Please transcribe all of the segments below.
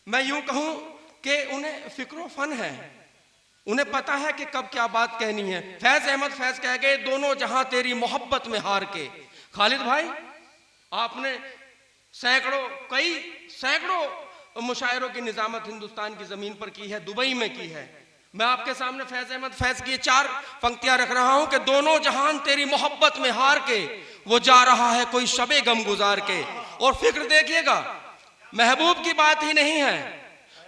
मैं यूं कहूं कि उन्हें फिक्रो फन है, उन्हें पता है कि कब क्या बात कहनी है। फैज अहमद फैज कह गए, दोनों जहां तेरी मोहब्बत में हार के। खालिद भाई, आपने सैकड़ों मुशायरों की निजामत हिंदुस्तान की जमीन पर की है, दुबई में की है। मैं आपके सामने फैज अहमद फैज की 4 पंक्तियां रख रहा हूं कि दोनों जहान तेरी मोहब्बत में हार के, वो जा रहा है कोई शबे गम गुजार के। और फिक्र देखिएगा, महबूब की बात ही नहीं है,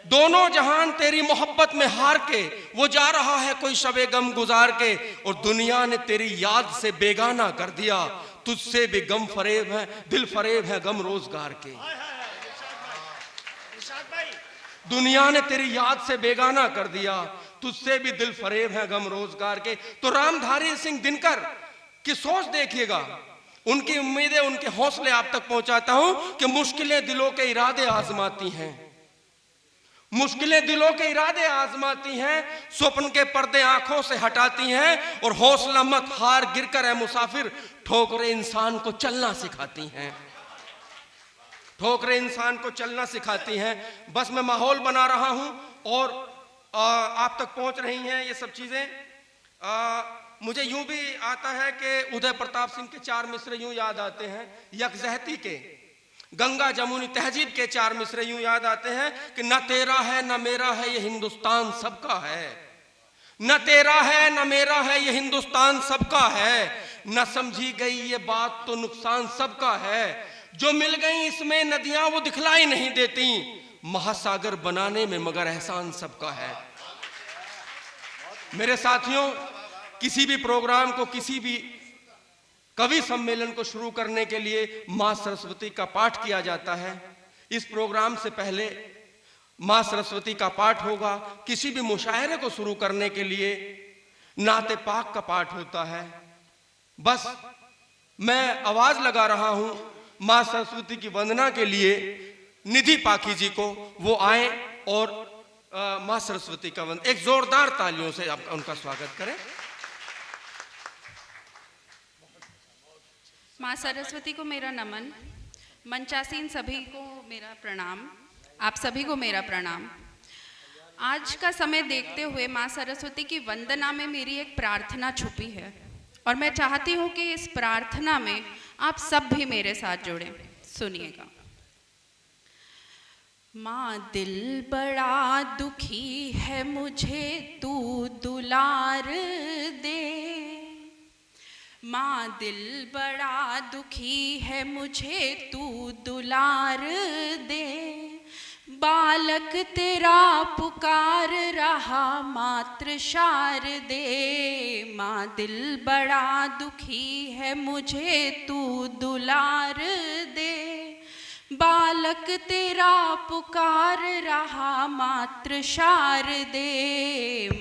दोनों जहान तेरी मोहब्बत में हार के, वो जा रहा है कोई शबे गम गुजार के। और दुनिया ने तेरी याद से बेगाना कर दिया, तुझसे भी गम फरेब है, दिल फरेब है गम रोजगार के। दुनिया ने तेरी याद से बेगाना कर दिया, तुझसे भी दिल फरेब है गम रोजगार के। तो रामधारी सिंह दिनकर की सोच देखिएगा, उनकी उम्मीदें, उनके हौसले आप तक पहुंचाता हूं कि मुश्किलें दिलों के इरादे आजमाती हैं, मुश्किलें दिलों के इरादे आजमाती हैं, स्वप्न के पर्दे आंखों से हटाती हैं। और हौसला मत हार, गिरकर है मुसाफिर, ठोकरें इंसान को चलना सिखाती हैं, ठोकरें इंसान को चलना सिखाती हैं। बस मैं माहौल बना रहा हूं और आप तक पहुंच रही हैं ये सब चीजें। मुझे यूं भी आता है कि उदय प्रताप सिंह के 4 मिसरे यूं याद आते हैं, यकजहती के, गंगा जमुनी तहजीब के 4 मिसरे यूं याद आते हैं कि न तेरा है न मेरा है ये हिंदुस्तान सबका है, न तेरा है न मेरा है ये हिंदुस्तान सबका है, न समझी गई ये बात तो नुकसान सबका है, जो मिल गई इसमें नदियां वो दिखलाई नहीं देती, महासागर बनाने में मगर एहसान सबका है। मेरे साथियों, किसी भी प्रोग्राम को, किसी भी कवि सम्मेलन को शुरू करने के लिए मां सरस्वती का पाठ किया जाता है। इस प्रोग्राम से पहले मां सरस्वती का पाठ होगा। किसी भी मुशायरे को शुरू करने के लिए नाते पाक का पाठ होता है। बस मैं आवाज लगा रहा हूं मां सरस्वती की वंदना के लिए निधि पाखी जी को, वो आए और मां सरस्वती का वंदन, एक जोरदार तालियों से आप उनका स्वागत करें। माँ सरस्वती को मेरा नमन, मंचासीन सभी को मेरा प्रणाम, आप सभी को मेरा प्रणाम। आज का समय देखते हुए माँ सरस्वती की वंदना में मेरी एक प्रार्थना छुपी है और मैं चाहती हूँ कि इस प्रार्थना में आप सब भी मेरे साथ जुड़ें। सुनिएगा। माँ दिल बड़ा दुखी है, मुझे तू दुलार दे, माँ दिल बड़ा दुखी है, मुझे तू दुलार दे, बालक तेरा पुकार रहा मात्र शारदे, माँ दिल बड़ा दुखी है, मुझे तू दुलार दे, बालक तेरा पुकार रहा मात्र शारदे,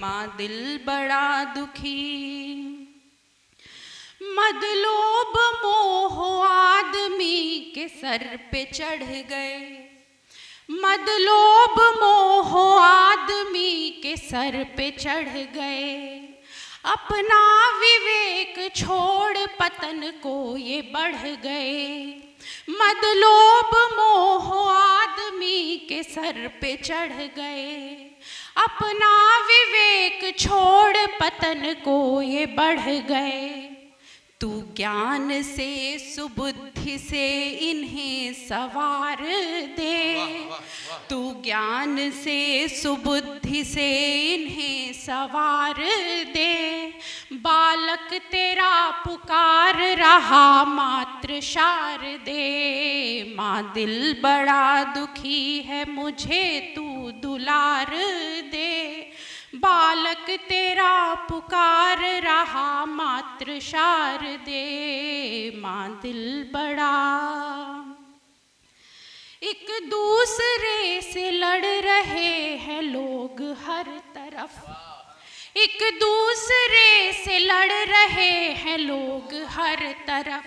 माँ दिल बड़ा दुखी। मदलोब मोह आदमी के सर पे चढ़ गए, मदलोब मोह आदमी के सर पे चढ़ गए, अपना विवेक छोड़ पतन को ये बढ़ गए, मदलोब मोह आदमी के सर पे चढ़ गए, अपना विवेक छोड़ पतन को ये बढ़ गए, तू ज्ञान से सुबुद्धि से इन्हें सवार दे, तू ज्ञान से सुबुद्धि से इन्हें सवार दे, बालक तेरा पुकार रहा मात्र शारदे, माँ दिल बड़ा दुखी है, मुझे तू दुलार दे, बालक तेरा पुकार रहा मात्र शारदे, माँ दिल बड़ा। एक दूसरे से लड़ रहे हैं लोग हर तरफ, एक दूसरे से लड़ रहे हैं लोग हर तरफ,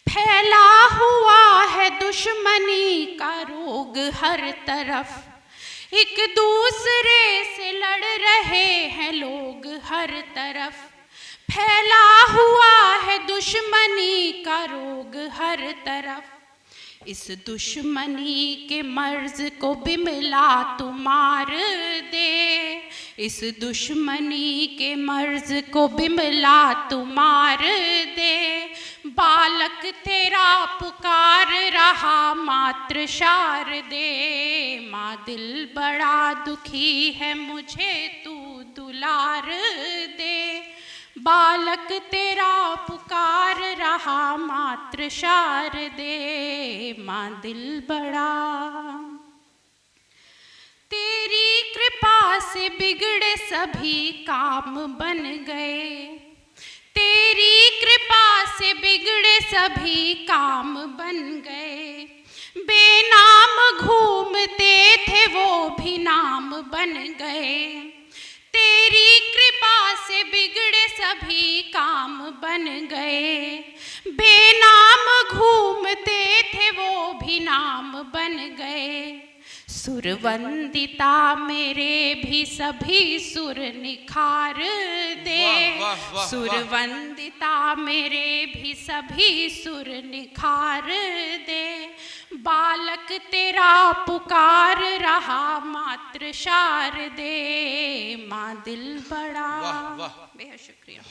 फैला हुआ है दुश्मनी का रोग हर तरफ, एक दूसरे से लड़ रहे हैं लोग हर तरफ, फैला हुआ है दुश्मनी का रोग हर तरफ, इस दुश्मनी के मर्ज को बिमला तू मार दे, इस दुश्मनी के मर्ज को बिमला तू मार दे। बालक तेरा पुकार रहा मात्र शारदे, माँ दिल बड़ा दुखी है मुझे तू दुलार दे। बालक तेरा पुकार रहा मात्र शारदे, माँ दिल बड़ा। तेरी कृपा से बिगड़े सभी काम बन गए, तेरी कृपा से बिगड़े सभी काम बन गए। बेनाम घूमते थे वो भी नाम बन गए, तेरी कृपा से बिगड़े सभी काम बन गए। बेनाम घूमते थे वो भी नाम बन गए। सुरवंदिता मेरे भी सभी सुर निखार दे, वाह, वाह, वाह, सुरवंदिता मेरे भी सभी सुर निखार दे। बालक तेरा पुकार रहा मात्र शारदे, माँ दिल बड़ा। वाह, वाह। बेहद शुक्रिया।